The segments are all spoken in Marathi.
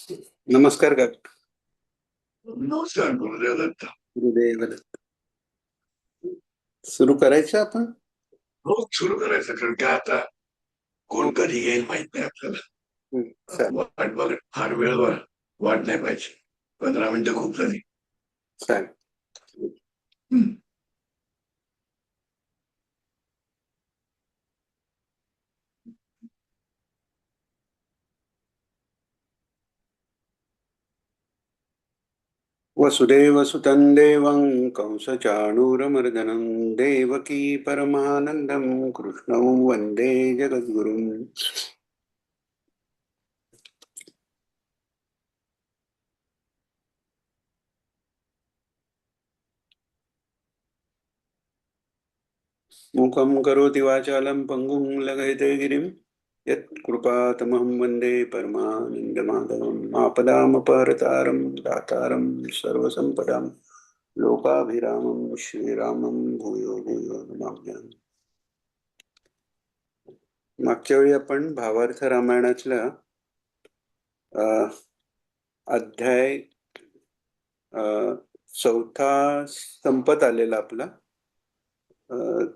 नमस्कार का. नमस्कार गुरुदेव दत्त. गुरुदेव दत्त. सुरू करायचं आपण. रोज सुरू करायचं, कारण काय आता कोण कधी येईल माहित नाही आपल्याला. वाट बघ, फार वेळवर वाट नाही पाहिजे. 15 मिनिटं खूप झाली. वसुदेवसुतं देवं कंसचाणूरमर्दनं देवकी परमानन्दं कृष्णं वन्दे जगद्गुरुम्. मूकं करोति वाचालं पङ्गुं लघयते गिरिं यत्कृपातमहं वन्दे परमानन्दमाधवम्. आपदामपहर्तारं दातारं सर्वसम्पदां लोकाभिरामं श्रीरामं भूयो भूयो नमाम्यहम्. मागच्या वेळी आपण भावार्थ रामायणातल्या अध्याय 4 संपत आलेला आपला.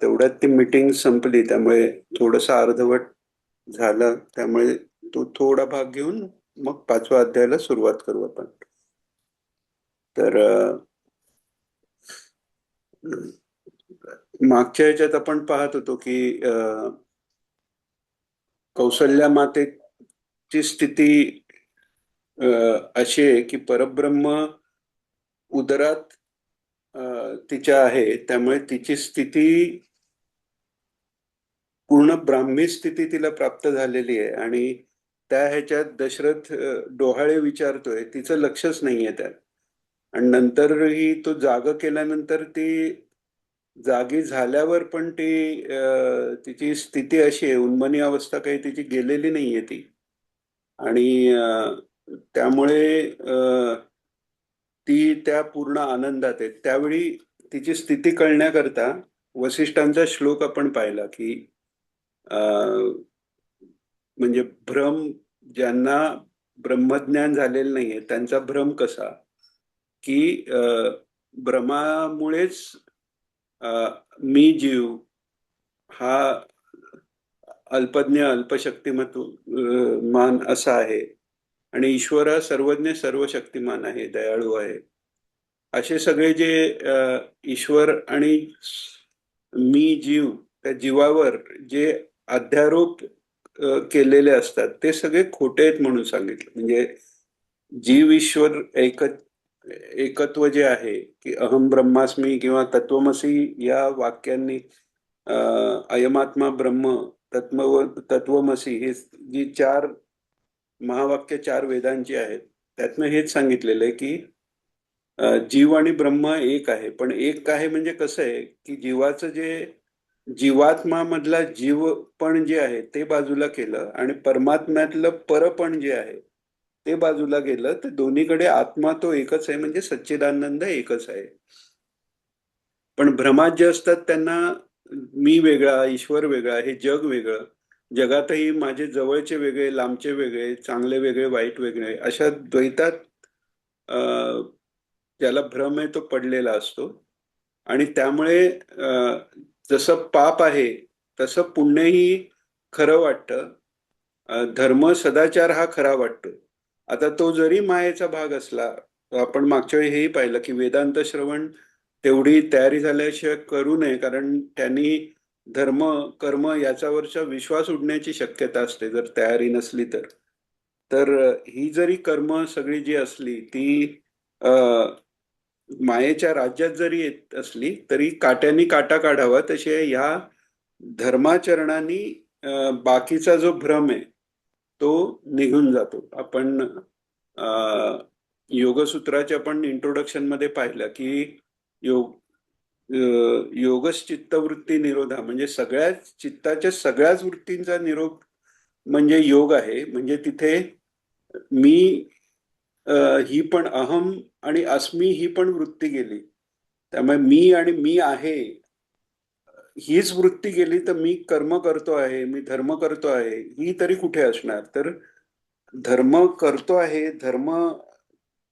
तेवढ्यात ती मीटिंग संपली, त्यामुळे थोडस अर्धवट झालं. त्यामुळे तो थोडा भाग घेऊन मग 5व्या अध्यायाला सुरुवात करू आपण. तर मागच्या ह्याच्यात आपण पाहत होतो की कौसल्या मातेची स्थिती अशी आहे की परब्रह्म उदरात तिच्या आहे, त्यामुळे तिची स्थिती पूर्ण ब्राह्मी स्थिती तिला प्राप्त झालेली आहे. आणि त्या ह्याच्यात दशरथ डोहाळे विचारतोय, तिचं लक्षच नाहीये त्यात. आणि नंतरही तो जाग केल्यानंतर ती जागी झाल्यावर पण ती तिची स्थिती अशी आहे, उन्मनी अवस्था काही तिची गेलेली नाहीये ती. आणि त्यामुळे ती त्या पूर्ण आनंदात आहे. त्यावेळी तिची स्थिती कळण्याकरता वसिष्ठांचा श्लोक आपण पाहिला की म्हणजे भ्रम, ज्यांना ब्रह्मज्ञान झालेलं नाहीये त्यांचा भ्रम कसा की भ्रमामुळेच मी जीव हा अल्पज्ञ मान असा आहे आणि ईश्वर हा सर्वज्ञ सर्वशक्तिमान आहे, दयाळू आहे. असे सगळे जे ईश्वर आणि मी जीव, त्या जीवावर जे अध्यारोप केलेले असतात ते सगळे खोटे आहेत म्हणून सांगितलं. म्हणजे जीव ईश्वर एकत्व जे आहे की अहम ब्रह्मास्मी किंवा तत्वमसी या वाक्यांनी अयमात्मा ब्रह्म तत्वमसी हे जी 4 महावाक्य 4 वेदांची आहेत, त्यातनं हेच सांगितलेलं आहे की जीव आणि ब्रह्म एक आहे. पण एक आहे म्हणजे कसं आहे की जीवाचं जे जीवात्मा मधला जीव पण जे आहे ते बाजूला केलं आणि परमात्म्यातलं परपण जे आहे ते बाजूला गेलं, तर दोन्हीकडे आत्मा तो एकच आहे, म्हणजे सच्चिदानंद एकच आहे. पण भ्रमात जे असतात त्यांना मी वेगळा, ईश्वर वेगळा, हे जग वेगळं, जगातही माझे जवळचे वेगळे, लांबचे वेगळे, चांगले वेगळे, वाईट वेगळे, अशा द्वैतात ज्याला भ्रम आहे तो पडलेला असतो. आणि त्यामुळे जसं पाप आहे तसं पुण्यही खरं वाटतं, धर्म सदाचार हा खरा वाटतो. आता तो जरी मायेचा भाग असला, आपण मागच्या वेळी हेही पाहिलं की वेदांत श्रवण तेवढी तयारी झाल्याशिवाय करू नये, कारण त्यांनी धर्म कर्म याच्यावरचा विश्वास उडण्याची शक्यता असते जर तयारी नसली तर. तर ही जरी कर्म सगळी जी असली ती मायेच्या राज्यात जरी येत असली तरी काट्यानी काटा काढावा, तसे ह्या धर्माचरणाने बाकीचा जो भ्रम आहे तो निघून जातो. आपण योगसूत्राच्या पण इंट्रोडक्शन मध्ये पाहिलं की योग योगच चित्तवृत्ती निरोधा, म्हणजे सगळ्याच चित्ताच्या सगळ्याच वृत्तींचा निरोध म्हणजे योग आहे. म्हणजे तिथे मी ही पण अहम आणि अस्मी ही पण वृत्ती गेली. त्यामुळे मी आणि मी आहे हीच वृत्ती गेली तर मी कर्म करतो आहे, मी धर्म करतो आहे, ही तरी कुठे असणार. तर धर्म करतो आहे, धर्म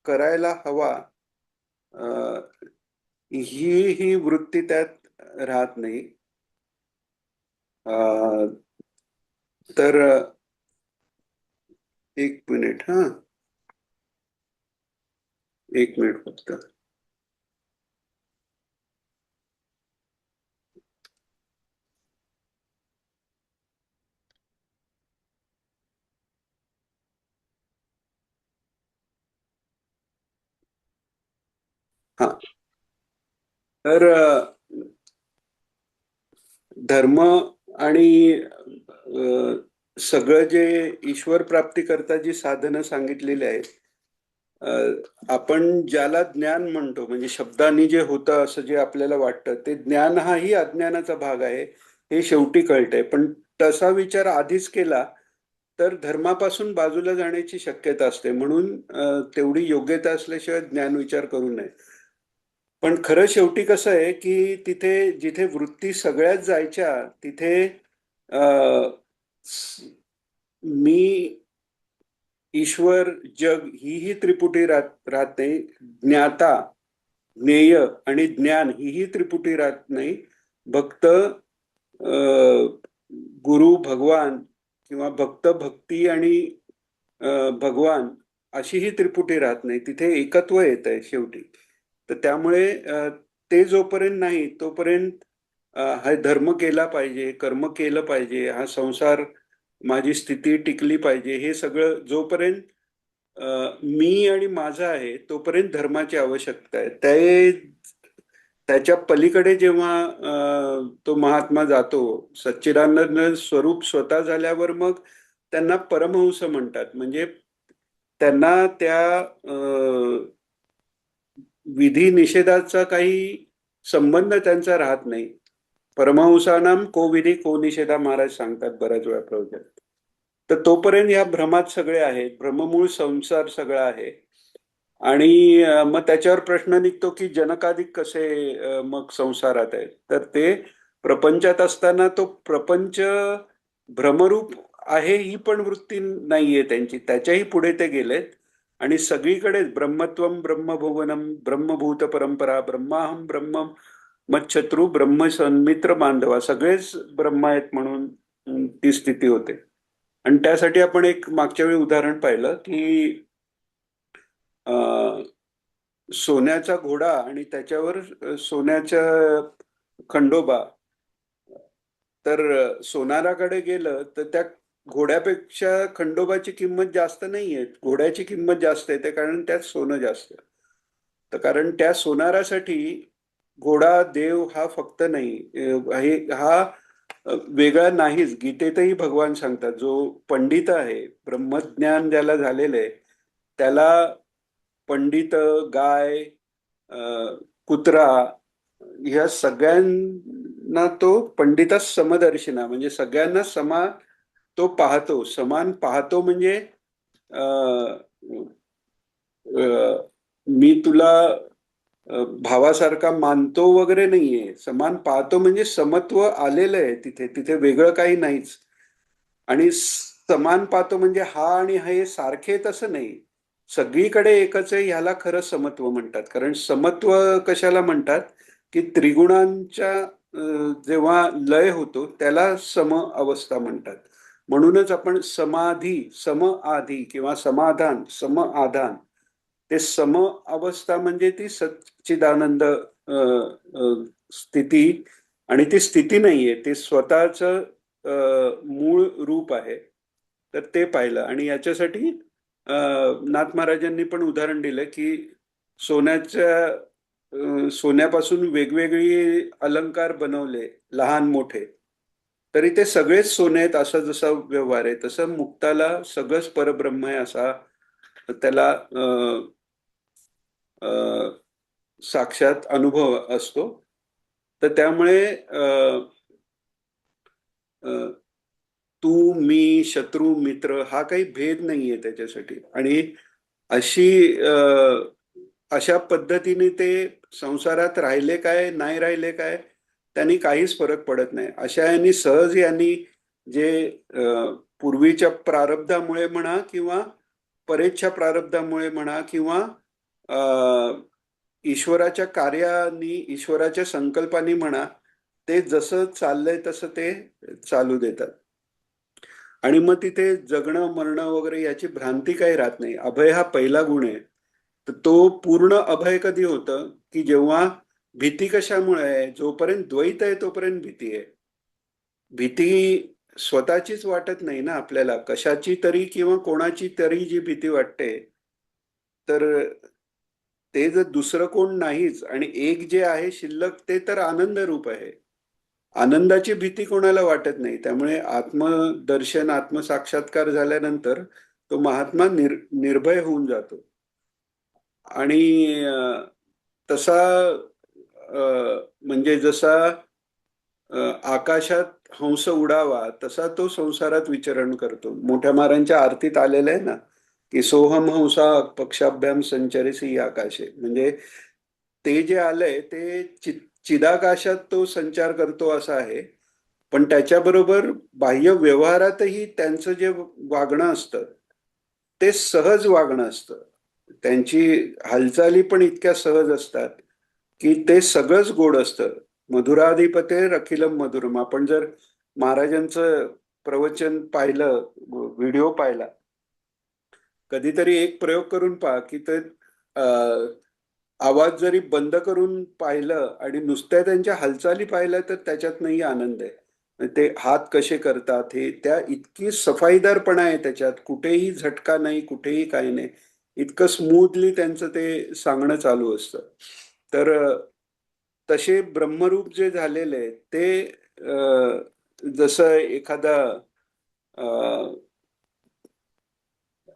करायला हवा, ही वृत्ती त्यात राहत नाही. तर एक मिनिट, हा, एक मिनिट फक्त. हा, तर धर्म आणि सगळं जे ईश्वर प्राप्ती करता जी साधनं सांगितलेली आहेत, आपण ज्याला ज्ञान म्हणतो, म्हणजे शब्दांनी जे होतं असं जे आपल्याला वाटतं, ते ज्ञान हाही अज्ञानाचा भाग आहे, हे शेवटी कळतंय. पण तसा विचार आधीच केला तर धर्मापासून बाजूला जाण्याची शक्यता असते. म्हणून तेवढी योग्यता असल्याशिवाय ज्ञान विचार करू नये. पण खरं शेवटी कसं आहे की तिथे जिथे वृत्ती सगळ्यात जायच्या तिथे अ, मी, ईश्वर, जग ही त्रिपुटी राहत नाही. ज्ञाता, ज्ञेय आणि ज्ञान ही त्रिपुटी राहत नाही. भक्त, गुरु, भगवान किंवा भक्त, भक्ती आणि भगवान अशी ही त्रिपुटी राहत नाही. तिथे एकत्व येत आहे शेवटी. तर त्यामुळे ते जोपर्यंत नाही तोपर्यंत हा धर्म केला पाहिजे, कर्म केलं पाहिजे, हा संसार, माझी स्थिती टिकली पाहिजे, हे सगळं जोपर्यंत मी आणि माझा आहे तोपर्यंत धर्माची आवश्यकता आहे. त्याच्या पलीकडे जेव्हा तो महात्मा जातो, सच्चिदानंद स्वरूप स्वतः झाल्यावर मग त्यांना परमहंस म्हणतात. म्हणजे त्यांना त्या विधी निषेधाचा काही संबंध त्यांचा राहत नाही. परमहंसानाम को विधी को निषेधा महाराज सांगतात बऱ्याच वेळा प्रवचनात. तर तोपर्यंत या भ्रमात सगळे आहेत, भ्रममूळ संसार सगळा आहे. आणि मग त्याच्यावर प्रश्न निघतो की जनकाधिक कसे मग संसारात आहेत. तर ते प्रपंचात असताना तो प्रपंच भ्रमरूप आहे ही पण वृत्ती नाहीये त्यांची. त्याच्याही पुढे ते गेलेत आणि सगळीकडेच ब्रह्मत्वम, ब्रह्मभुवनम, ब्रह्मभूत परंपरा, ब्रह्माहम ब्रह्म मच्छत्रू, ब्रह्म सन्मित्र बांधवा, सगळेच ब्रह्म आहेत म्हणून ती स्थिती होते. आणि त्यासाठी आपण एक मागच्या वेळी उदाहरण पाहिलं की सोन्याचा घोडा आणि त्याच्यावर सोन्याचा खंडोबा. तर सोनाराकडे गेलं तर त्या घोड्यापेक्षा खंडोबाची किंमत जास्त नाहीये, घोड्याची किंमत जास्त येते, कारण त्यात सोनं जास्त. तर कारण त्या सोनारासाठी घोडा देव हा फक्त नाही, हा वेगळा नाहीच. गीतेतही भगवान सांगतात, जो पंडित आहे, ब्रह्मज्ञान ज्याला झालेलं आहे, त्याला पंडित, गाय, कुत्रा, ह्या सगळ्यांना तो पंडितच समदर्शिना, म्हणजे सगळ्यांना समान तो पाहतो. समान पाहतो म्हणजे मी तुला भावासारखा मानतो वगैरे नाहीये. समान पाहतो म्हणजे समत्व आलेलं आहे तिथे, तिथे वेगळं काही नाहीच. आणि समान पाहतो म्हणजे हा आणि हे सारखे तसं नाही, सगळीकडे एकच आहे. ह्याला खरं समत्व म्हणतात. कारण समत्व कशाला म्हणतात की त्रिगुणांच्या जेव्हा लय होतो त्याला सम अवस्था म्हणतात. म्हणूनच आपण समाधी, सम आधी किंवा समाधान, सम आधान, ते सम अवस्था म्हणजे ती सच्चिदानंद स्थिती. आणि ती स्थिती नाहीये, ते स्वतःच मूळ रूप आहे. तर ते पाहिलं. आणि याच्यासाठी नाथ महाराजांनी पण उदाहरण दिलं की सोन्यापासून वेगवेगळी अलंकार बनवले, लहान मोठे, तरी ते सगळेच सोने आहेत असा जसा व्यवहार आहे, तसं मुक्ताला सगळंच परब्रह्म आहे असा त्याला साक्षात अनुभव असतो. तर त्यामुळे तू, मी, शत्रू, मित्र हा काही भेद नाहीये त्याच्यासाठी. आणि अशी अशा पद्धतीने ते संसारात राहिले काय नाही राहिले काय त्यांनी काहीच फरक पडत नाही. अशा यांनी सहज यांनी जे पूर्वीच्या प्रारब्धामुळे म्हणा किंवा परेच्या प्रारब्धामुळे म्हणा किंवा ईश्वराच्या कार्यानी ईश्वराच्या संकल्पानी म्हणा, ते जसं चाललंय तसं ते चालू देतात. आणि मग तिथे जगणं मरणं वगैरे याची भ्रांती काही राहत नाही. अभय हा पहिला गुण आहे. तर तो पूर्ण अभय कधी होतं, की जेव्हा भीती कशामुळे आहे, जोपर्यंत द्वैत आहे तोपर्यंत भीती आहे. भीती स्वतःचीच वाटत नाही ना आपल्याला, कशाची तरी किंवा कोणाची तरी जी भीती वाटते, तर ते जर दुसरं कोण नाहीच आणि एक जे आहे शिल्लक ते तर आनंद रूप आहे. आनंदाची भीती कोणाला वाटत नाही. त्यामुळे आत्मदर्शन आत्मसाक्षात्कार झाल्यानंतर तो महात्मा निर्भय होऊन जातो. आणि तसा म्हणजे जसा आकाशात हंस उडावा तसा तो संसारात विचरण करतो. मोठ्या महाराजांच्या आरतीत आलेलं आहे ना, की सोहम हंसा पक्षाभ्याम संचरिसी आकाशे. म्हणजे ते जे आलंय ते चिदाकाशात तो संचार करतो असं आहे. पण त्याच्याबरोबर बाह्य व्यवहारातही त्यांचं जे वागणं असतं ते सहज वागणं असतं. त्यांची हालचाली पण इतक्या सहज असतात की ते सगळंच गोड असतं. मधुराधिपते रखिलम मधुरम. आपण जर महाराजांचं प्रवचन पाहिलं, व्हिडिओ पाहिला, कधीतरी एक प्रयोग करून पहा की ते आवाज जरी बंद करून पाहिलं आणि नुसत्या त्यांच्या हालचाली पाहिल्या तर त्याच्यातनंही आनंद आहे. ते हात कसे करतात हे, त्या इतकी सफाईदारपणा आहे त्याच्यात, कुठेही झटका नाही, कुठेही काही नाही, इतकं स्मूथली त्यांचं ते सांगणं चालू असतं. तर तसे ब्रह्मरूप जे झालेले आहे ते जसं एखादा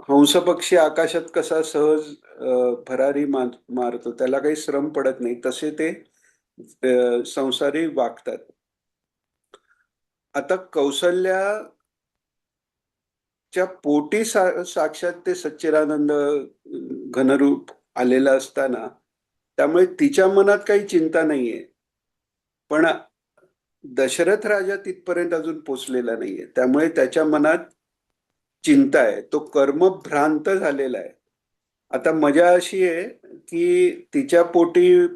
हंसपक्षी आकाशात कसा सहज भरारी मारतो, त्याला काही श्रम पडत नाही, तसे ते संसारी वागतात. आता कौसल्याच्या पोटी साक्षात ते सच्चिदानंद घनरूप आलेलं असताना, त्यामुळे तिच्या मनात काही चिंता नाहीये. पण दशरथ राजा तिथपर्यंत अजून पोचलेला नाहीये, त्यामुळे त्याच्या मनात चिंता आहे. तो कर्मभ्रांत झालेला आहे. आता मजा अशी आहे की तिच्या पोटी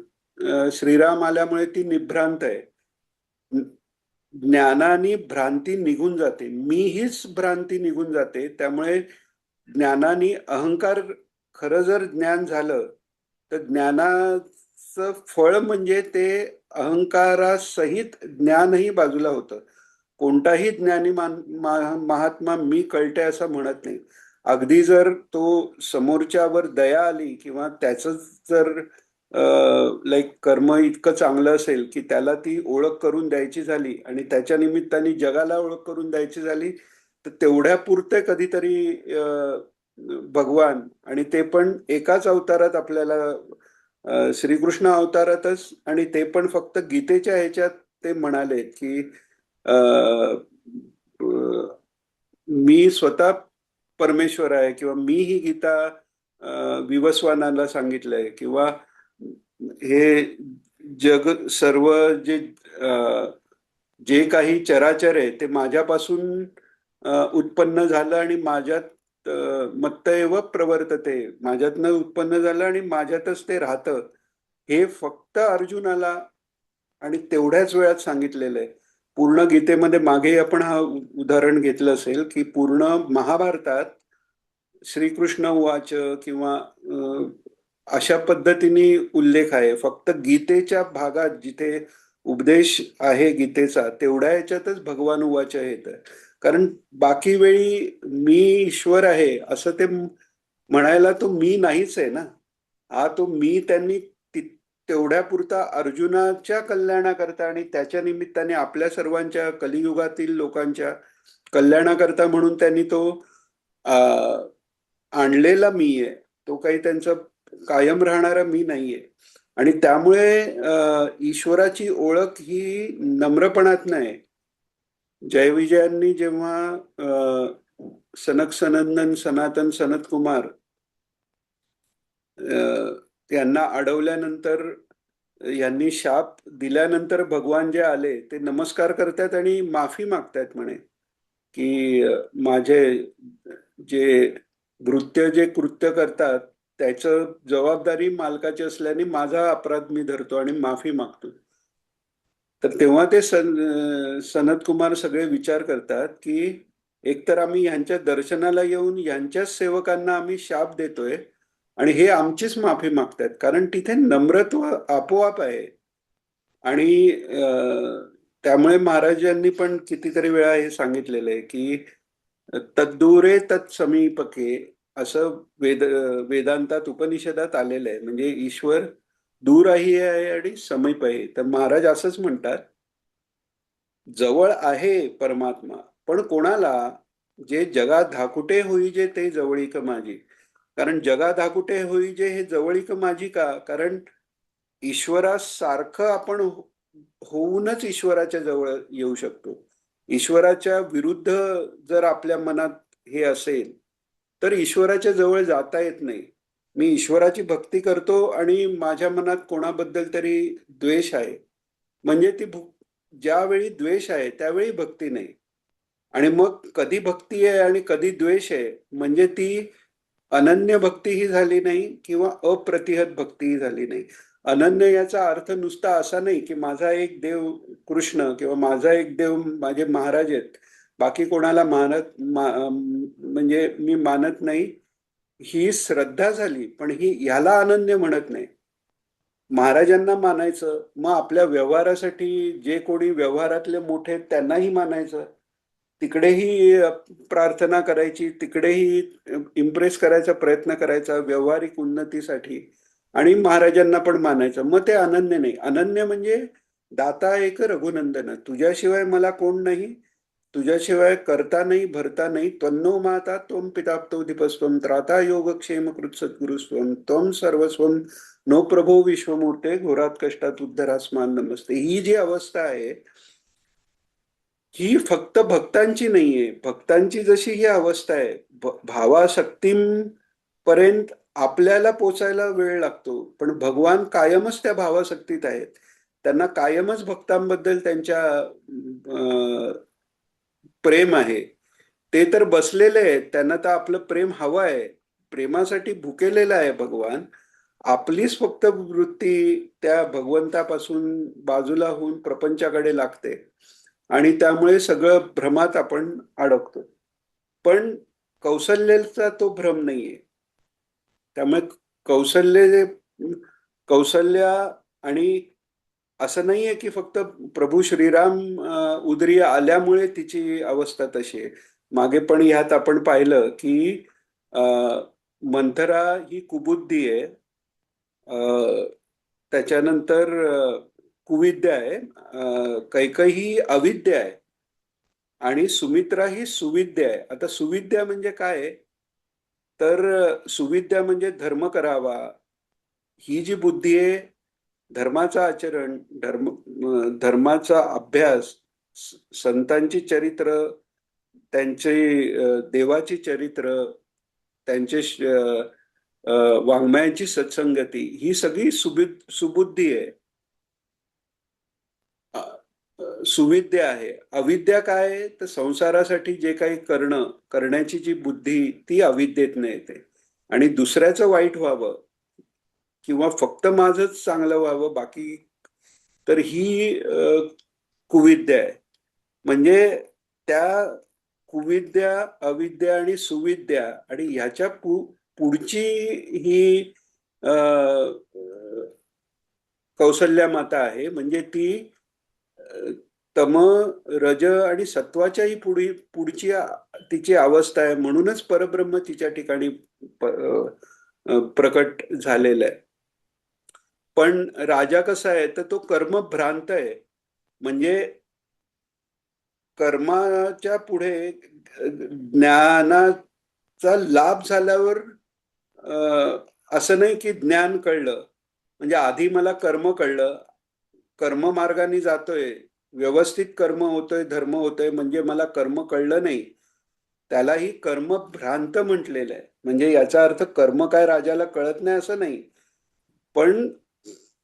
श्रीराम आल्यामुळे ती निभ्रांत आहे. ज्ञानाने भ्रांती निघून जाते, मी हीच भ्रांती निघून जाते. त्यामुळे ज्ञानाने अहंकार, खरं जर ज्ञान झालं तर ज्ञानाचं फळ म्हणजे ते अहंकारासहित ज्ञानही बाजूला होतं. कोणताही ज्ञानी महात्मा मी कळते असं म्हणत नाही. अगदी जर तो समोरच्यावर दया आली किंवा त्याचं जर लाईक कर्म इतकं चांगलं असेल की त्याला ती ओळख करून द्यायची झाली आणि त्याच्या निमित्ताने जगाला ओळख करून द्यायची झाली, तर तेवढ्या पुरते कधीतरी भगवान, आणि ते पण एकाच अवतारात आपल्याला श्रीकृष्ण अवतारातच, आणि ते पण फक्त गीतेच्या ह्याच्यात ते म्हणाले की मी स्वतः परमेश्वर आहे, किंवा मी ही गीता विवस्वानाला सांगितलंय, किंवा हे जग सर्व जे जे काही चराचर आहे ते माझ्यापासून उत्पन्न झालं आणि माझ्यात मत्तएव प्रवर्तते, माझ्यातनं उत्पन्न झालं आणि माझ्यातच ते राहतं, हे फक्त अर्जुनाला आणि तेवढ्याच वेळात सांगितलेलं आहे. पूर्ण गीतेमध्ये मागे आपण हा उदाहरण घेतलं असेल की पूर्ण महाभारतात श्रीकृष्ण उवाच किंवा अशा पद्धतीने उल्लेख आहे. फक्त गीतेच्या भागात जिथे उपदेश आहे गीतेचा तेवढ्या ह्याच्यातच भगवान उवाच येतं. कारण बाकी वेळी मी ईश्वर आहे असं ते म्हणायला तो मी नाहीच आहे ना. हा तो मी त्यांनी तेवढ्या पुरता अर्जुनाच्या कल्याणाकरता आणि त्याच्या निमित्ताने आपल्या सर्वांच्या कलियुगातील लोकांच्या कल्याणाकरता म्हणून त्यांनी तो आणलेला मी आहे. तो काही त्यांचा कायम राहणारा मी नाहीये. आणि त्यामुळे ईश्वराची ओळख ही नम्रपणात नाही. जयविजयांनी जेव्हा सनक सनंदन सनातन सनत कुमार यांना अडवल्यानंतर, यांनी शाप दिल्यानंतर भगवान जे आले ते नमस्कार करतात आणि माफी मागतायत म्हणे की माझे जे भृत्य जे कृत्य करतात त्याचं जबाबदारी मालकाची असल्याने माझा अपराध मी धरतो आणि माफी मागतो. तर तेव्हा ते सनत कुमार सगळे विचार करतात की एकतर आम्ही ह्यांच्या दर्शनाला येऊन ह्यांच्याच सेवकांना आम्ही शाप देतोय आणि हे आमचीच माफी मागतायत, कारण तिथे नम्रत्व आपोआप आहे. आणि त्यामुळे महाराजांनी पण कितीतरी वेळा हे सांगितलेलं आहे की तद्दूरे तत्समीपके, असं वेदांतात उपनिषदात आलेलं आहे. म्हणजे ईश्वर दूरही आहे आणि समीप आहे. तर महाराज असंच म्हणतात, जवळ आहे परमात्मा, पण कोणाला? जे जगा धाकुटे होई जे ते जवळीक माझी. कारण जगा धाकुटे होई जे हे जवळीक माझी का? कारण ईश्वरासारखं आपण होऊनच ईश्वराच्या जवळ येऊ शकतो. ईश्वराच्या विरुद्ध जर आपल्या मनात हे असेल तर ईश्वराच्या जवळ जाता येत नाही. मी ईश्वराची भक्ती करतो आणि माझ्या मनात कोणाबद्दल तरी द्वेष आहे, म्हणजे ती ज्यावेळी द्वेष आहे त्यावेळी भक्ती नाही. आणि मग कधी भक्ती आहे आणि कधी द्वेष आहे, म्हणजे ती अनन्य भक्तीही झाली नाही किंवा अप्रतिहत भक्तीही झाली नाही. अनन्य याचा अर्थ नुसता असा नाही की माझा एक देव कृष्ण किंवा माझा एक देव माझे महाराज आहेत, बाकी कोणाला म्हणजे मी मानत नाही, ही श्रद्धा झाली, पण ही ह्याला अनन्य म्हणत नाही. महाराजांना मानायचं, मग आपल्या व्यवहारासाठी जे कोणी व्यवहारातले मोठे त्यांनाही मानायचं, तिकडेही प्रार्थना करायची, तिकडेही इम्प्रेस करायचा प्रयत्न करायचा व्यवहारिक उन्नतीसाठी, आणि महाराजांना पण मानायचं. मग ते अनन्य नाही. अनन्य म्हणजे दाता एक रघुनंदन, तुझ्याशिवाय मला कोण नाही, तुझ्याशिवाय करता नाही भरता नाही, त्वन्नो माता त्वम पिता दीपस्त्वम त्राता योगक्षेम कृत सद्गुरुस्त्वम त्वम सर्वस्वम नो प्रभो विश्वमूर्ते घोरात कष्टात उद्धरास्मान नमस्ते. ही जी अवस्था आहे ही फक्त भक्तांची नाहीये. भक्तांची जशी ही अवस्था आहे, भावासक्तीम पर्यंत आपल्याला पोचायला वेळ लागतो, पण भगवान कायमच त्या भावासक्तीत आहेत. त्यांना कायमच भक्तांबद्दल त्यांच्या प्रेम आहे. ते तर बसलेले आहेत, त्यांना तर आपलं प्रेम हवं आहे, प्रेमासाठी भुकेलेला आहे भगवान. आपलीच फक्त वृत्ती त्या भगवंतापासून बाजूला होऊन प्रपंचाकडे लागते आणि त्यामुळे सगळं भ्रमात आपण अडकतो. पण कौसल्याचा तो भ्रम नाहीये. त्यामुळे कौसल्य कौसल्या, आणि असं नाहीये की फक्त प्रभू श्रीराम उदरी आल्यामुळे तिची अवस्था तशी आहे. मागे पण ह्यात आपण पाहिलं की मंथरा ही कुबुद्धी आहे, त्याच्यानंतर कुविद्या आहे, कैकई ही अविद्या आहे, आणि सुमित्रा ही सुविद्या आहे. आता सुविद्या म्हणजे काय? तर सुविद्या म्हणजे धर्म करावा, ही जी बुद्धी आहे, धर्माचं आचरण, धर्माचा अभ्यास, संतांची चरित्र, त्यांचे देवाची चरित्र, त्यांचे वाङ्मयाची सत्संगती, ही सगळी सुबुद्धी आहे, सुविद्या आहे. अविद्या काय आहे? तर संसारासाठी जे काही करण्याची जी बुद्धी, ती अविद्येतनं येते. आणि दुसऱ्याचं वाईट व्हावं किंवा फक्त माझंच चांगलं व्हावं बाकी, तर ही कुविद्या आहे. म्हणजे त्या कुविद्या, अविद्या आणि सुविद्या, आणि ह्याच्या पुढची ही कौसल्या माता आहे. म्हणजे ती तम, रज आणि सत्वाच्याही पुढची तिची अवस्था आहे. म्हणूनच परब्रह्म तिच्या ठिकाणी प्रकट झालेला आहे. पण राजा कसा आहे, तर तो कर्मभ्रांत आहे. म्हणजे कर्माच्या पुढे ज्ञानाचा लाभ झाल्यावर असं नाही की ज्ञान कळलं, म्हणजे आधी मला कर्म कळलं, कर्म मार्गाने जातोय, व्यवस्थित कर्म होतोय, धर्म होतोय, म्हणजे मला कर्म कळलं नाही, त्यालाही कर्म भ्रांत म्हटलेलं आहे. म्हणजे याचा अर्थ कर्म काय राजाला कळत नाही असं नाही, पण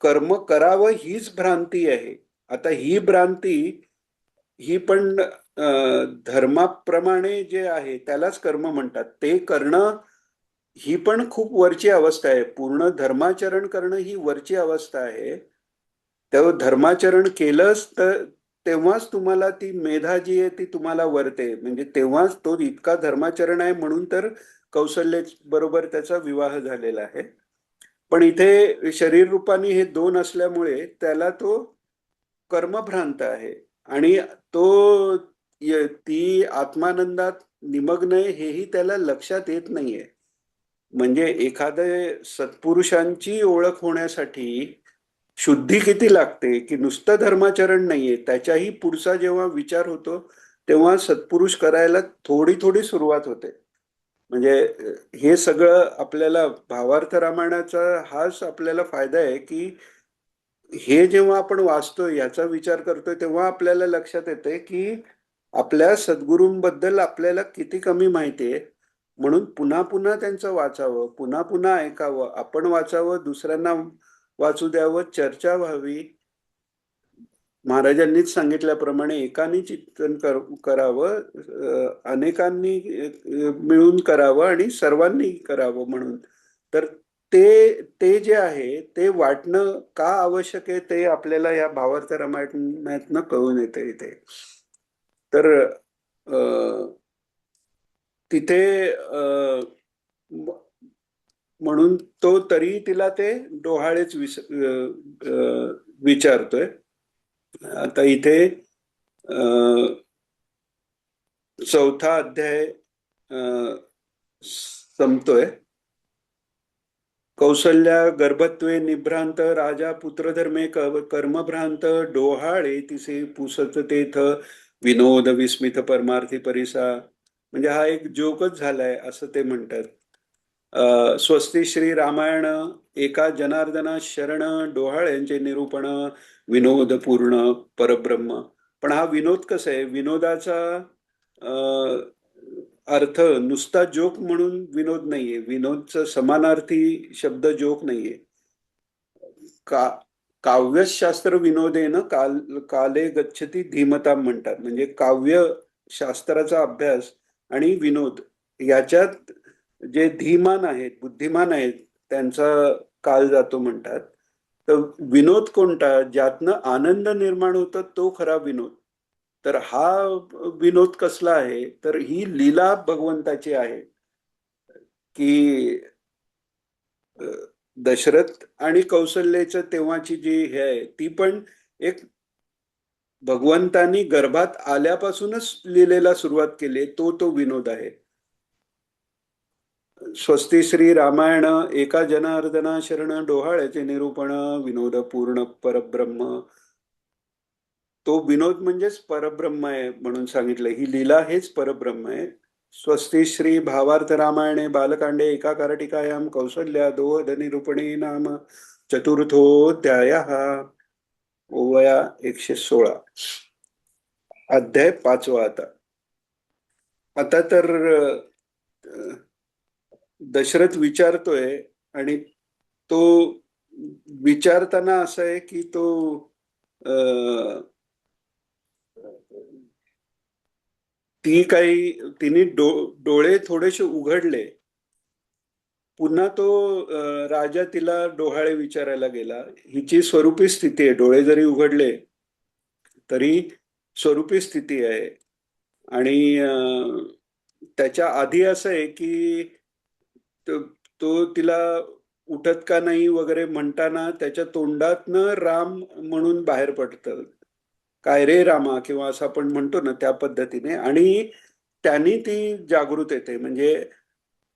कर्म करावं हीच भ्रांती आहे. आता ही भ्रांती ही पण धर्माप्रमाणे जे आहे त्यालाच कर्म म्हणतात. ते करणं ही पण खूप वरची अवस्था आहे. पूर्ण धर्माचरण करणं ही वरची अवस्था आहे. तेव्हा धर्माचरण केलंच तर तेव्हाच तुम्हाला ती मेधा जी आहे ती तुम्हाला वरते. म्हणजे तेव्हाच तो इतका धर्माचरण आहे म्हणून तर कौशल्य बरोबर त्याचा विवाह झालेला आहे. पण इथे शरीर रूपाने हे दोन असल्यामुळे त्याला तो कर्मभ्रांत आहे. आणि तो ती आत्मानंदात निमग्न आहे हेही त्याला लक्षात येत नाहीये. म्हणजे एखाद्या सत्पुरुषांची ओळख होण्यासाठी शुद्धी किती लागते, की नुसतं धर्माचरण नाहीये, त्याच्याही पुढचा जेव्हा विचार होतो तेव्हा सत्पुरुष करायला थोडी थोडी सुरुवात होते. म्हणजे हे सगळं आपल्याला भावार्थ रामायणाचा हाच आपल्याला फायदा आहे, की हे जेव्हा आपण वाचतोय याचा विचार करतोय तेव्हा आपल्याला लक्षात येते की आपल्या सद्गुरूंबद्दल आपल्याला किती कमी माहिती आहे. म्हणून पुन्हा पुन्हा त्यांचं वाचावं, पुन्हा पुन्हा ऐकावं, आपण वाचावं, दुसऱ्यांना वाचू द्यावं, चर्चा व्हावी. महाराजांनीच सांगितल्याप्रमाणे एकाने चिंतन करावं, अनेकांनी मिळून करावं आणि सर्वांनी करावं म्हणून. तर ते जे आहे ते वाटणं का आवश्यक आहे ते आपल्याला या भावार्थ रामायणातनं कळून येते इथे. तर तिथे म्हणून तो तरी तिला ते डोहाळेच विचारतोय. आता इथे चौथा अध्याय संपतोय. कौसल्या गर्भत्वे निभ्रांत राजा पुत्रधर्मे कर्मभ्रांत डोहाळे तिसे पुसत तेथ विनोद विस्मित परमार्थी परिसा. म्हणजे हा एक जोकच झालाय असं ते म्हणतात. स्वस्ती श्री रामायण एका जनार्दना शरण डोहाळ्यांचे निरूपण विनोद पूर्ण परब्रह्म. पण हा विनोद कसा आहे, विनोदाचा अर्थ नुसता जोक म्हणून विनोद नाहीये. विनोदचा समानार्थी शब्द जोक नाहीये. का काव्यशास्त्र विनोदेन काले गच्छती धीमता म्हणतात. म्हणजे काव्य शास्त्राचा अभ्यास आणि विनोद याच्यात जे धीमान आहेत, बुद्धिमान आहेत, त्यांचा काल जातो म्हणतात. तर विनोद कोणता, ज्यातनं आनंद निर्माण होतो तो खरा विनोद. तर हा विनोद कसला आहे, तर ही लीला भगवंताची आहे की दशरथ आणि कौशल्याचं तेव्हाची जी हे आहे ती पण एक भगवंतानी गर्भात आल्यापासूनच लीलेला सुरुवात केली, तो विनोद आहे. स्वस्ती श्री रामायण एका जनार्दना शरण डोहाळ्याचे निरूपण विनोद पूर्ण परब्रह्म. तो विनोद म्हणजेच परब्रह्म आहे म्हणून सांगितलं. ही लीला हेच परब्रह्म आहे. स्वस्ती श्री भावार्थ रामायणे बालकांडे एका कारटिकायाम कौसल्या दोहद निरूपणे नाम चतुर्थोध्याय. ओवया 116. अध्याय 5वा. आता आता तर दशरथ विचारतोय आणि तो विचारताना असं आहे की तो तिने डोळे थोडेसे उघडले. पुन्हा तो राजा तिला डोहाळे विचारायला गेला. हिची स्वरूपी स्थिती आहे, डोळे जरी उघडले तरी स्वरूपी स्थिती आहे. आणि त्याच्या आधी असं आहे की तो तिला उठत का नाही वगैरे म्हणताना त्याच्या तोंडातनं राम म्हणून बाहेर पडतं, काय रे रामा, किंवा असं आपण म्हणतो ना त्या पद्धतीने. आणि त्यांनी ती जागृत येते. म्हणजे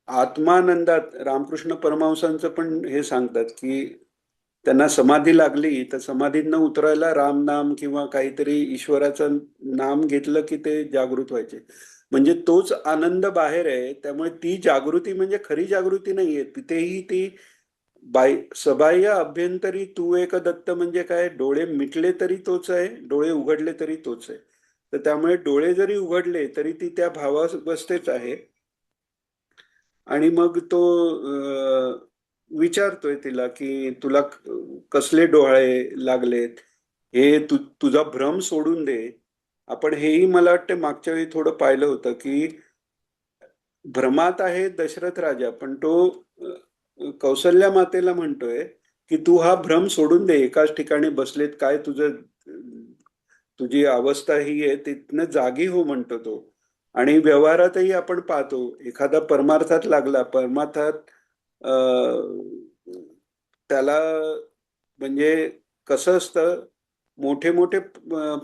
आत्मानंदात रामकृष्ण परमहंसांचं पण हे सांगतात की त्यांना समाधी लागली तर समाधीतनं उतरायला राम नाम किंवा काहीतरी ईश्वराचं नाम घेतलं की ते जागृत व्हायचे. म्हणजे तोच आनंद बाहेर आहे. त्यामुळे ती जागृती म्हणजे खरी जागृती नाहीये. तिथेही ती सबाह्य अभ्यंतरी तू एक दत्त. म्हणजे काय, डोळे मिटले तरी तोच आहे, डोळे उघडले तरी तोच आहे. तर त्यामुळे डोळे जरी उघडले तरी ती त्या भावावस्थेच आहे. आणि मग तो विचारतोय तिला की तुला कसले डोहाळे लागलेत, हे तुझा भ्रम सोडून दे. आपण हेही मला वाटतं मागच्या वेळी थोडं पाहिलं होतं की भ्रमात आहे दशरथ राजा, पण तो कौसल्या मातेला म्हणतोय की तू हा भ्रम सोडून दे, एकाच ठिकाणी बसलेत काय तुझं, तुझी अवस्था ही आहे, तिथनं जागी हो म्हणतो तो. आणि व्यवहारातही आपण पाहतो, एखादा परमार्थात लागला, परमार्थात त्याला म्हणजे कसं असतं, मोठे मोठे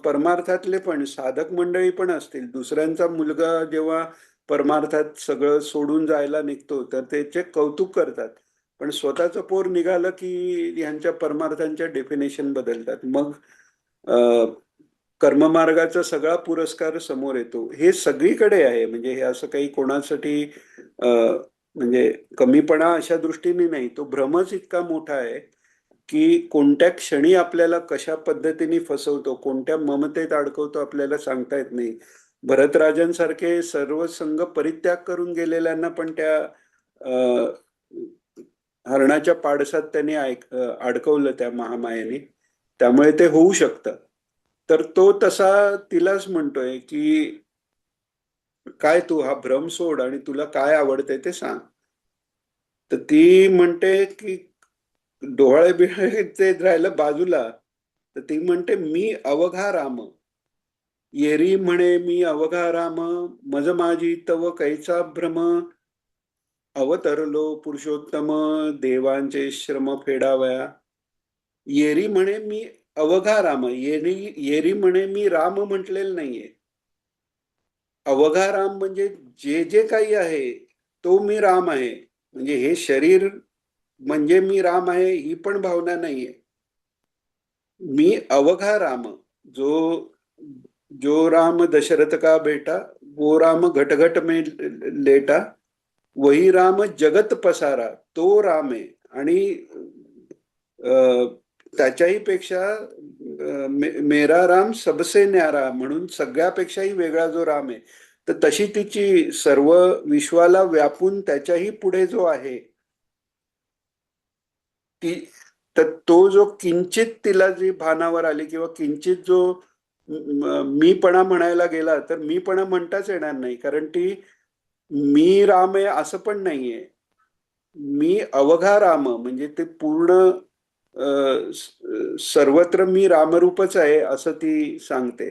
परमार्थातले पण साधक मंडळी पण असतील, दुसऱ्यांचा मुलगा जेव्हा परमार्थात सगळं सोडून जायला निघतो तर त्याचे कौतुक करतात, पण स्वतःचं पोर निघालं की ह्यांच्या परमार्थांच्या डेफिनेशन बदलतात. मग कर्ममार्गाचा सगळा पुरस्कार समोर येतो. हे सगळीकडे आहे, म्हणजे हे असं काही कोणासाठी म्हणजे कमीपणा अशा दृष्टीने नाही, तो भ्रमच इतका मोठा आहे की कोणत्या क्षणी आपल्याला कशा पद्धतीने फसवतो, कोणत्या ममतेत अडकवतो आपल्याला सांगता येत नाही. भरतराजांसारखे सर्व संघ परित्याग करून गेलेल्यांना पण त्या हरणाच्या पाडसात त्यांनी अडकवलं त्या महामायेने, त्यामुळे ते होऊ शकतं. तर तो तसा तिलाच म्हणतोय की काय तू हा भ्रम सोड आणि तुला काय आवडतंय ते सांग. तर ती म्हणते की डोहाळे बिहाळे ते राहिलं बाजूला, तर ती म्हणते मी अवघा राम, येरी म्हणे मी अवघा राम, मज माझी तव कैचा भ्रम, अवतरलो पुरुषोत्तम देवांचे श्रम फेडावया. येरी म्हणे मी अवघा राम, येरी म्हणे मी राम म्हटलेलं नाहीये. अवघा राम म्हणजे जे जे काही आहे तो मी राम आहे, म्हणजे हे शरीर म्हणजे मी राम आहे ही पण भावना नाहीये. मी अवघा राम, जो जो राम दशरथ का बेटा, वो राम घट घट में लेटा, वही राम जगत पसारा, तो राम आहे. आणि त्याच्याही पेक्षा मेरा राम सबसे न्यारा म्हणून सगळ्यापेक्षाही वेगळा जो राम आहे, तर तशी तिची सर्व विश्वाला व्यापून त्याच्याही पुढे जो आहे ती, तर तो जो किंचित तिला जी भानावर आली किंवा किंचित जो मीपणा म्हणायला गेला तर मीपणा म्हणताच येणार नाही, कारण ती मी राम आहे असं पण नाहीये. मी अवघा राम म्हणजे ते पूर्ण सर्वत्र मी रामरूपच आहे असं ती सांगते.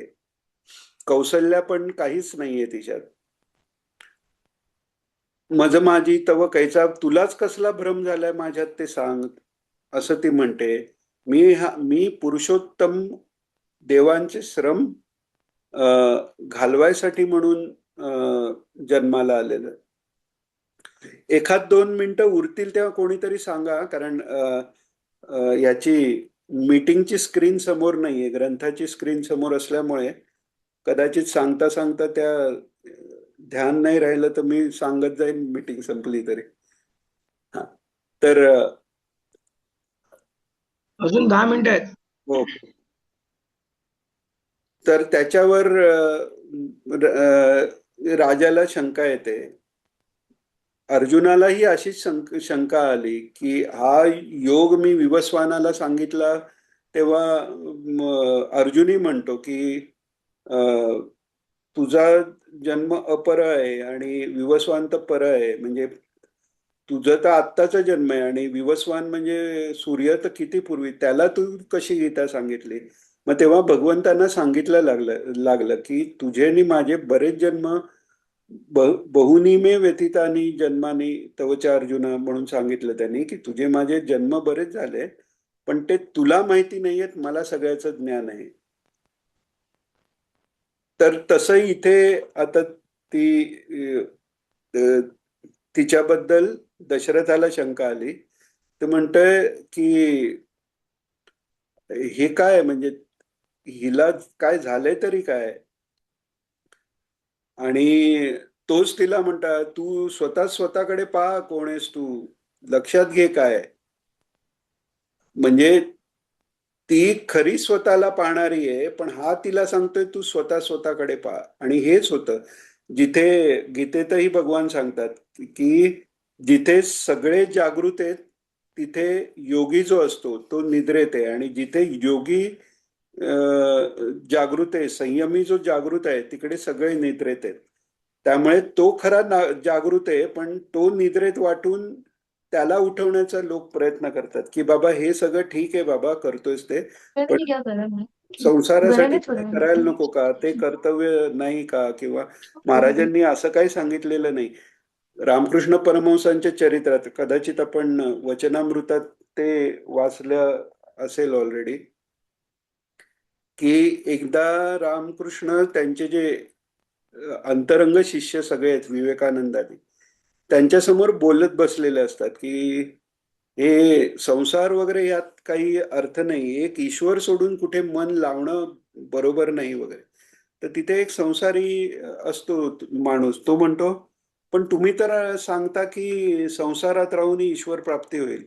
कौसल्या पण काहीच नाहीये तिच्यात. मज माझी तव कैचा, तुलाच कसला भ्रम झालाय माझ्यात ते सांग, असं ती म्हणते. मी पुरुषोत्तम देवांचे श्रम घालवायसाठी म्हणून जन्माला आलेलं. एखाद 2 मिनिटं उरतील तेव्हा कोणीतरी सांगा, कारण याची मीटिंगची स्क्रीन समोर नाहीये, ग्रंथाची स्क्रीन समोर असल्यामुळे कदाचित सांगता सांगता त्या ध्यान नाही राहिलं तर मी सांगत जाईन मीटिंग संपली तरी. हा, तर अजून 10 मिनिटं आहेत. हो, तर त्याच्यावर राजाला शंका येते. अर्जुनालाही अशीच शंका आली की हा योग मी विवस्वानाला सांगितला तेव्हा अर्जुनही म्हणतो की तुझा जन्म अपर आहे आणि विवस्वान तर पर आहे, म्हणजे तुझं तर आत्ताचा जन्म आहे आणि विवस्वान म्हणजे सूर्य तर किती पूर्वी, त्याला तू कशी गीता सांगितली. मग तेव्हा भगवंतांना सांगितलं लागलं की तुझे आणि माझे बरेच जन्म, बहुनी मे व्यथितानी जन्मानी तवच्या अर्जुना म्हणून सांगितलं त्यांनी की तुझे माझे जन्म बरेच झाले, पण ते तुला माहिती नाहीयेत, मला सगळ्याचं ज्ञान आहे. तर तसं इथे आता ती तिच्याबद्दल दशरथाला शंका आली, तर म्हणतोय की हे काय, म्हणजे हिला काय झालंय तरी काय. आणि तोच तिला म्हणता तू स्वतःकडे पहा, कोण आहेस तू, लक्षात घे काय. म्हणजे ती खरी स्वतःला पाहणारी आहे, पण हा तिला सांगतोय तू स्वतःकडे पहा. आणि हेच होतं जिथे गीतेतही भगवान सांगतात की जिथे सगळे जागृत आहेत तिथे योगी जो असतो तो निद्रेत आहे, आणि जिथे योगी जागृत आहे, संयमी जो जागृत आहे तिकडे सगळे निद्रेत आहेत. त्यामुळे तो खरा जागृत आहे, पण तो निद्रेत वाटून त्याला उठवण्याचा लोक प्रयत्न करतात की बाबा हे सगळं ठीक आहे बाबा, करतोयस ते, पण क्या कर रहा है संसारासाठी गला काय छोड़ा करायला नको का, ते कर्तव्य नाही का, किंवा महाराजांनी असं काही सांगितलेलं नाही. रामकृष्ण परमहंसांच्या चरित्रात कदाचित आपण वचनामृतात ते वाचलं असेल ऑलरेडी, की एकदा रामकृष्ण त्यांचे जे अंतरंग शिष्य सगळे आहेत विवेकानंदाने, त्यांच्यासमोर बोलत बसलेले असतात की हे संसार वगैरे यात काही अर्थ नाही, एक ईश्वर सोडून कुठे मन लावणं बरोबर नाही वगैरे. तर तिथे एक संसारी असतो माणूस, तो म्हणतो पण तुम्ही तर सांगता की संसारात राहून ईश्वर प्राप्ती होईल.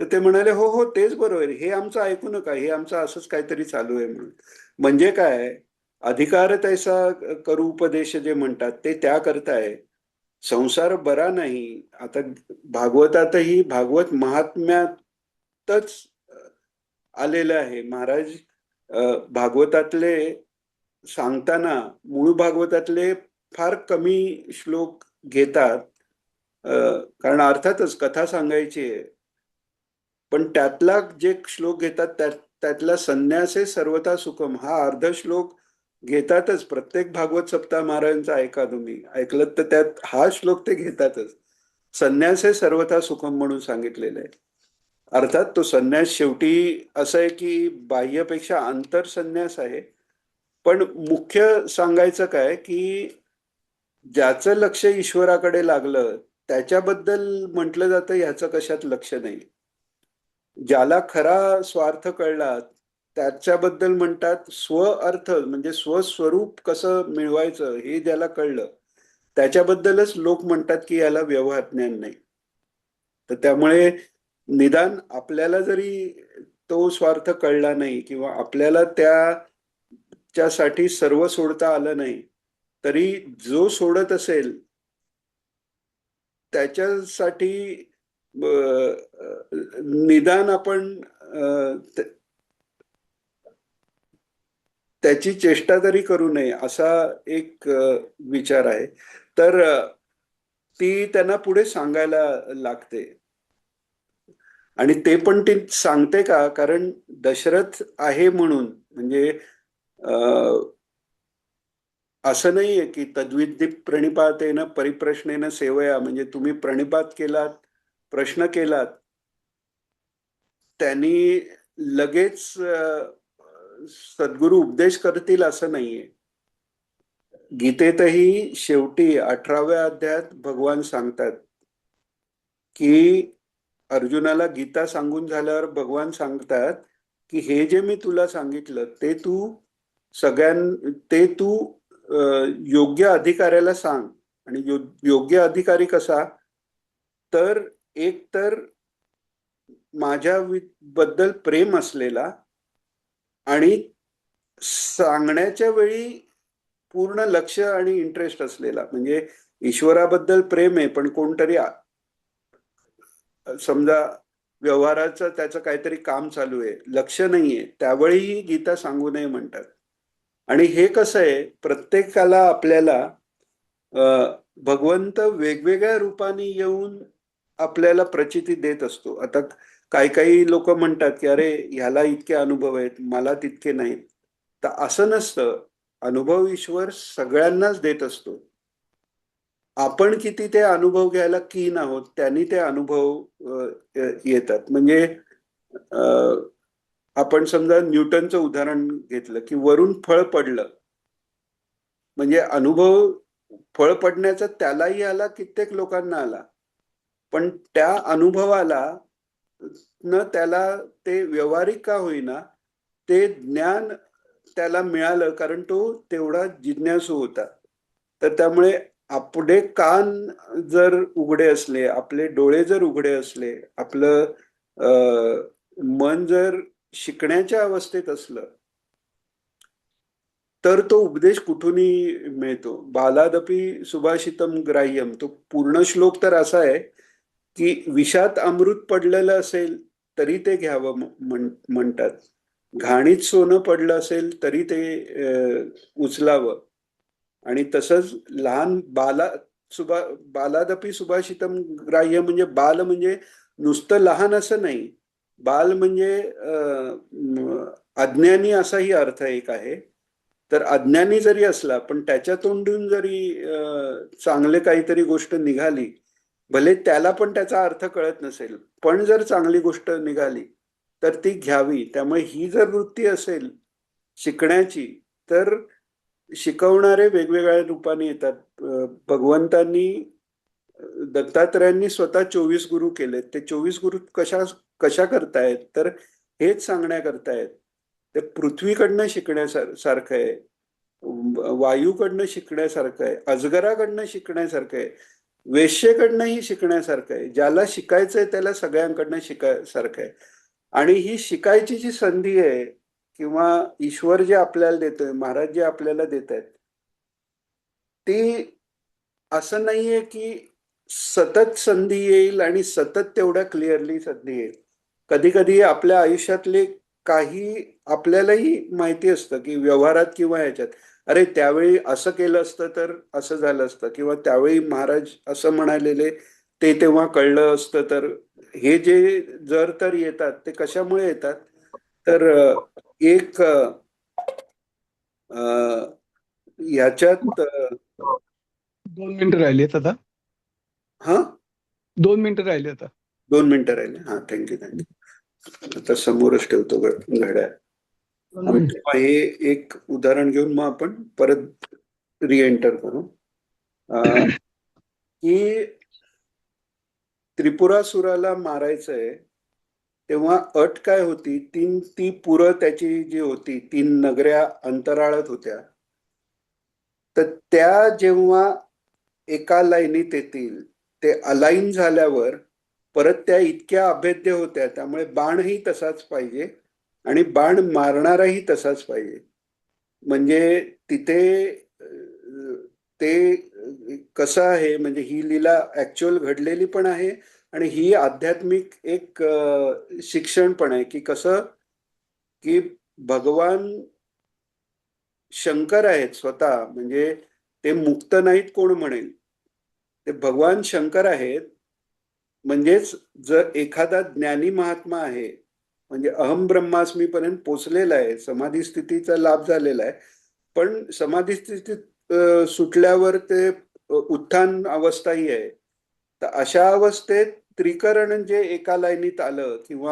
तर ते म्हणाले हो हो तेच बरोबर, हे आमचं ऐकू नका, हे आमचं असंच काहीतरी चालू आहे म्हणून. म्हणजे काय, अधिकार तैसा करू उपदेश जे म्हणतात ते त्या करताय. संसार बरा नाही. आता भागवतातही भागवत महात्म्यातच आलेलं आहे. महाराज भागवतातले सांगताना मूळ भागवतातले फार कमी श्लोक घेतात, कारण अर्थातच कथा सांगायची आहे, पण त्यातला जे श्लोक घेतात त्यातला संन्यासे सर्वथा सुखम हा अर्ध श्लोक घेतातच. प्रत्येक भागवत सप्ताह महाराजांचा ऐका तुम्ही, ऐकलं तर त्यात हा श्लोक ते घेतातच. संन्यासे सर्वथा सुखम म्हणून सांगितलेलं आहे. अर्थात तो संन्यास शेवटी असं आहे की बाह्यपेक्षा अंतर संन्यास आहे. पण मुख्य सांगायचं काय की ज्याचं लक्ष ईश्वराकडे लागलं त्याच्याबद्दल म्हटलं जातं ह्याचं कशात लक्ष नाही. ज्याला खरा स्वार्थ कळला त्याच्याबद्दल म्हणतात स्व अर्थ म्हणजे स्वस्वरूप कसं मिळवायचं हे ज्याला कळलं त्याच्याबद्दलच लोक म्हणतात की याला व्यवहार ज्ञान नाही. तर त्यामुळे निदान आपल्याला जरी तो स्वार्थ कळला नाही किंवा आपल्याला त्याच्यासाठी सर्व सोडता आलं नाही, तरी जो सोडत असेल त्याच्यासाठी निदान आपण त्याची चेष्टा तरी करू नये असा एक विचार आहे. तर ती त्यांना पुढे सांगायला लागते. आणि ते पण ती सांगते का, कारण दशरथ आहे म्हणून. म्हणजे असं नाहीये की तद्विद्धी प्रणिपातेन परिप्रश्नेन सेवया, म्हणजे तुम्ही प्रणिपात केलात, प्रश्न केलात, त्यांनी लगेच सद्गुरू उपदेश करतील असं नाहीये. गीतेतही शेवटी 18व्या अध्यायात भगवान सांगतात की अर्जुनाला गीता सांगून झाल्यावर भगवान सांगतात की हे जे मी तुला सांगितलं ते तू योग्य अधिकाऱ्याला सांग. आणि योग्य अधिकारी कसा, तर एक तर माझ्या बद्दल प्रेम असलेला आणि सांगण्याच्या वेळी पूर्ण लक्ष आणि इंटरेस्ट असलेला. म्हणजे ईश्वराबद्दल प्रेम आहे पण कोणतरी समजा व्यवहाराचं त्याचं काहीतरी काम चालू आहे, लक्ष नाहीये, त्यावेळीही गीता सांगू नये म्हणतात. आणि हे कसं आहे, प्रत्येकाला आपल्याला भगवंत वेगवेगळ्या रूपाने येऊन आपल्याला प्रचिती देत असतो. आता काही लोक म्हणतात की अरे ह्याला इतके अनुभव आहेत मला तितके नाहीत. तर असं नसतं. अनुभव ईश्वर सगळ्यांनाच देत असतो. आपण किती ते अनुभव घ्यायला कीन आहोत त्यांनी ते अनुभव येतात. म्हणजे आपण समजा न्यूटनचं उदाहरण घेतलं की वरून फळ पडलं, म्हणजे अनुभव फळ पडण्याचा त्यालाही आला, कित्येक लोकांना आला, पण त्या अनुभवाला त्याला ते व्यावहारिक का होईना ते ज्ञान त्याला मिळालं, कारण तो तेवढा जिज्ञासू होता. तर त्यामुळे आपले कान जर उघडे असले, आपले डोळे जर उघडे असले, आपलं मन जर शिकण्याच्या अवस्थेत असलं, तर तो उपदेश कुठूनही मिळतो. बालादपी सुभाषितम ग्राह्यम, तो पूर्ण श्लोक तर असा आहे की विषात अमृत पडलेलं असेल तरी ते घ्यावं म्हणतात. घाणीत सोनं पडलं असेल तरी ते उचलावं. आणि तसंच लहान बालादपी सुभाषितम ग्राह्य, म्हणजे बाल म्हणजे नुसतं लहान असं नाही. बाल म्हणजे अज्ञानी असाही अर्थ एक आहे. तर अज्ञानी जरी असला पण त्याच्या तोंडून जरी चांगले काहीतरी गोष्ट निघाली, भले त्याला पण त्याचा अर्थ कळत नसेल, पण जर चांगली गोष्ट निघाली तर ती घ्यावी. त्यामुळे ही जर वृत्ती असेल शिकण्याची, तर शिकवणारे वेगवेगळ्या रूपाने येतात. भगवंतांनी, दत्तात्रयांनी स्वतः 24 गुरु केलेत. ते 24 गुरु कशा कशा करतायत, तर हेच सांगण्या करतायत. ते पृथ्वीकडनं शिकण्यासारखं आहे, वायूकडनं शिकण्यासारखं आहे, अजगराकडनं शिकण्यासारखं आहे, वेश्येकडनंही शिकण्यासारखं आहे. ज्याला शिकायचंय त्याला सगळ्यांकडनं शिकायसारखं आहे. आणि ही शिकायची जी संधी आहे, किंवा ईश्वर जे आपल्याला देतोय, महाराज जे आपल्याला देत आहेत, ती असं नाहीये की सतत संधी येईल आणि सतत तेवढ्या क्लिअरली संधी येईल. कधी कधी आपल्या आयुष्यातले काही आपल्यालाही माहिती असतं की व्यवहारात किंवा ह्याच्यात, अरे त्यावेळी असं केलं असतं तर असं झालं असतं, किंवा त्यावेळी महाराज असं म्हणालेले ते तेव्हा कळलं असतं तर. हे जे जर तर येतात ते कशामुळे येतात, तर एक ह्याच्यात 2 मिनिटं राहिलेत आता. हा 2 मिनिटं राहिले आता. 2 मिनिटं राहिले. हा, थँक्यू. आता समोरच ठेवतो घड्याळ. 2 मिनिटं. तेव्हा हे एक उदाहरण घेऊन मग आपण परत रिएंटर करू. की त्रिपुरासुराला मारायचंय, तेव्हा अट काय होती, ती पुरं त्याची जी होती, 3 नगऱ्या अंतराळात होत्या. तर त्या जेव्हा एका लाईनीत येतील, ते अलाईन झाल्यावर परत त्या इतक्या अभेद्य होत्या, त्यामुळे बाणही तसाच पाहिजे आणि बाण मारणाराही तसाच पाहिजे. म्हणजे तिथे ते कसं आहे, म्हणजे ही लीला ऍक्च्युअल घडलेली पण आहे आणि ही आध्यात्मिक एक शिक्षण पण आहे, की कसं की भगवान शंकर आहेत स्वतः. म्हणजे ते मुक्त नाहीत कोण म्हणेल, ते भगवान शंकर आहेत. म्हणजेच जर एखादा ज्ञानी महात्मा आहे, म्हणजे अहम ब्रह्मास्मी पर्यंत पोचलेला आहे, समाधी स्थितीचा लाभ झालेला आहे, पण समाधी स्थितीत सुटल्यावर ते उत्थान अवस्थाही आहे. तर अशा अवस्थेत त्रिकरण जे एका लाईनीत आलं, किंवा